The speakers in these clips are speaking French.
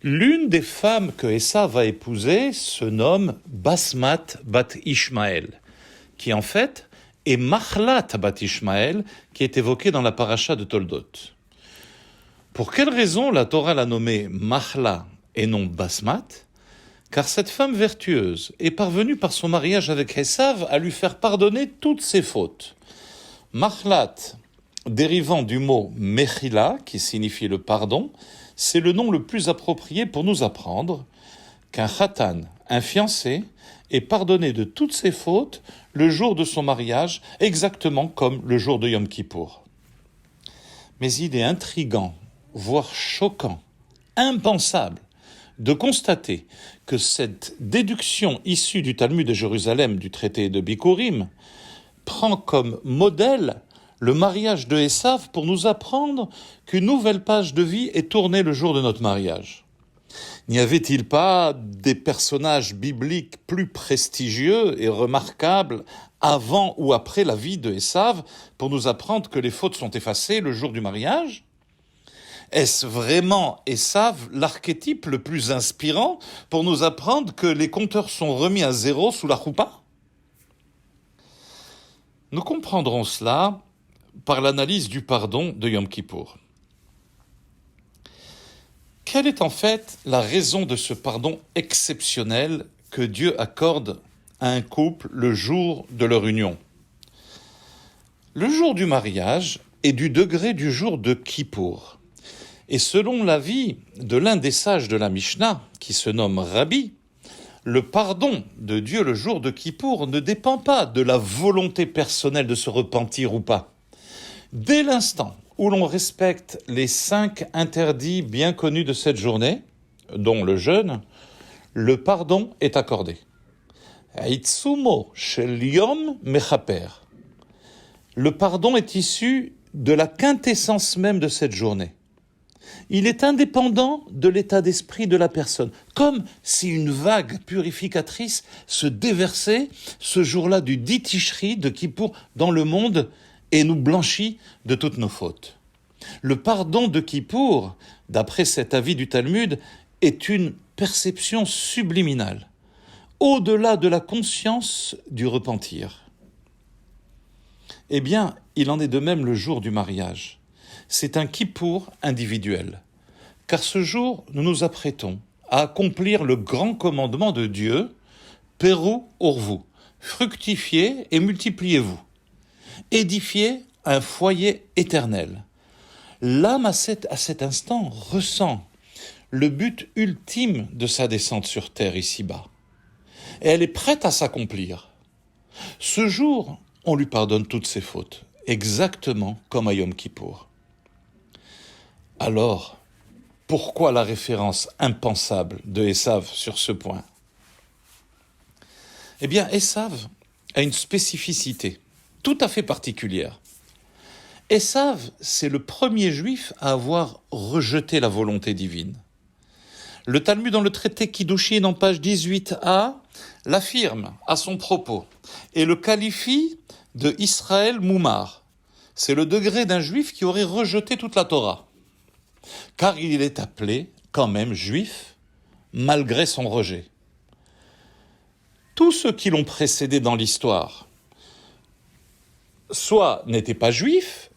L'une des femmes que Esav va épouser se nomme Basmat bat Ishmaël, qui en fait est Mahlat bat Ishmaël, qui est évoquée dans la paracha de Toldot. Pour quelle raison la Torah l'a nommée Mahla et non Basmat ? Car cette femme vertueuse est parvenue par son mariage avec Esav à lui faire pardonner toutes ses fautes. Mahlat, dérivant du mot Mechila, qui signifie le pardon, c'est le nom le plus approprié pour nous apprendre qu'un khatan, un fiancé, est pardonné de toutes ses fautes le jour de son mariage, exactement comme le jour de Yom Kippour. Mais il est intrigant, voire choquant, impensable, de constater que cette déduction issue du Talmud de Jérusalem du traité de Bikurim prend comme modèle le mariage de Esav pour nous apprendre qu'une nouvelle page de vie est tournée le jour de notre mariage. N'y avait-il pas des personnages bibliques plus prestigieux et remarquables avant ou après la vie de Esav pour nous apprendre que les fautes sont effacées le jour du mariage ? Est-ce vraiment Esav l'archétype le plus inspirant pour nous apprendre que les compteurs sont remis à zéro sous la choupa ? Nous comprendrons cela par l'analyse du pardon de Yom Kippour. Quelle est en fait la raison de ce pardon exceptionnel que Dieu accorde à un couple le jour de leur union ? Le jour du mariage est du degré du jour de Kippour. Et selon l'avis de l'un des sages de la Mishnah, qui se nomme Rabbi, le pardon de Dieu le jour de Kippour ne dépend pas de la volonté personnelle de se repentir ou pas. Dès l'instant où l'on respecte les 5 interdits bien connus de cette journée, dont le jeûne, le pardon est accordé. Haitsumo shel yom mechaper. Le pardon est issu de la quintessence même de cette journée. Il est indépendant de l'état d'esprit de la personne, comme si une vague purificatrice se déversait ce jour-là du 10 Tishri de Kippour dans le monde et nous blanchit de toutes nos fautes. Le pardon de Kippour, d'après cet avis du Talmud, est une perception subliminale, au-delà de la conscience du repentir. Eh bien, il en est de même le jour du mariage. C'est un Kippour individuel, car ce jour, nous nous apprêtons à accomplir le grand commandement de Dieu, « Peru urvu », fructifiez et multipliez-vous, édifiez un foyer éternel. L'âme à cet instant ressent le but ultime de sa descente sur terre ici-bas, et elle est prête à s'accomplir. Ce jour, on lui pardonne toutes ses fautes, exactement comme à Yom Kippour. Alors, pourquoi la référence impensable de Esav sur ce point ? Eh bien, Esav a une spécificité tout à fait particulière. Esav, c'est le premier juif à avoir rejeté la volonté divine. Le Talmud dans le traité Kiddushin en page 18a l'affirme à son propos et le qualifie de Israël Moumar. C'est le degré d'un juif qui aurait rejeté toute la Torah. Car il est appelé quand même juif, malgré son rejet. Tous ceux qui l'ont précédé dans l'histoire, soit n'étaient pas juifs,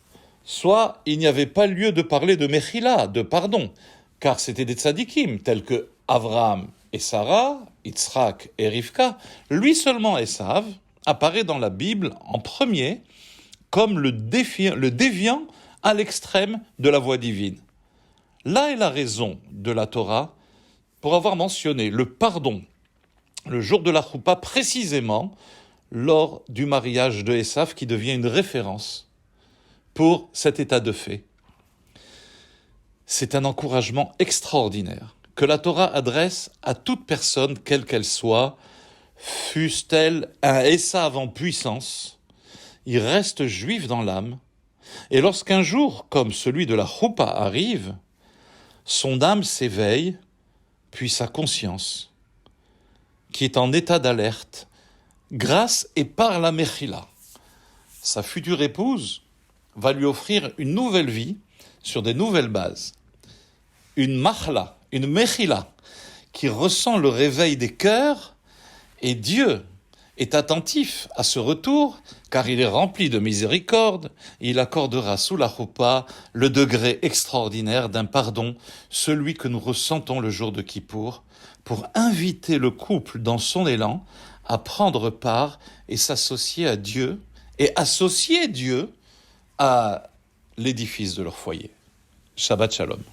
soit il n'y avait pas lieu de parler de Mechila, de pardon, car c'était des tzadikim, tels que Avraham et Sarah, Yitzhak et Rivka. Lui seulement, Esav, apparaît dans la Bible en premier comme le déviant à l'extrême de la voie divine. Là est la raison de la Torah pour avoir mentionné le pardon le jour de la choupa précisément lors du mariage de Esav qui devient une référence pour cet état de fait. C'est un encouragement extraordinaire que la Torah adresse à toute personne, quelle qu'elle soit, fût-elle un Esav en puissance, il reste juif dans l'âme, et lorsqu'un jour comme celui de la choupa arrive, son âme s'éveille, puis sa conscience, qui est en état d'alerte, grâce et par la Mechila. Sa future épouse va lui offrir une nouvelle vie sur des nouvelles bases. une mahla, une mechila, qui ressent le réveil des cœurs, et Dieu est attentif à ce retour, car il est rempli de miséricorde, et il accordera sous la choupa le degré extraordinaire d'un pardon, celui que nous ressentons le jour de Kippour, pour inviter le couple dans son élan à prendre part et s'associer à Dieu, et associer Dieu à l'édifice de leur foyer. Shabbat Shalom.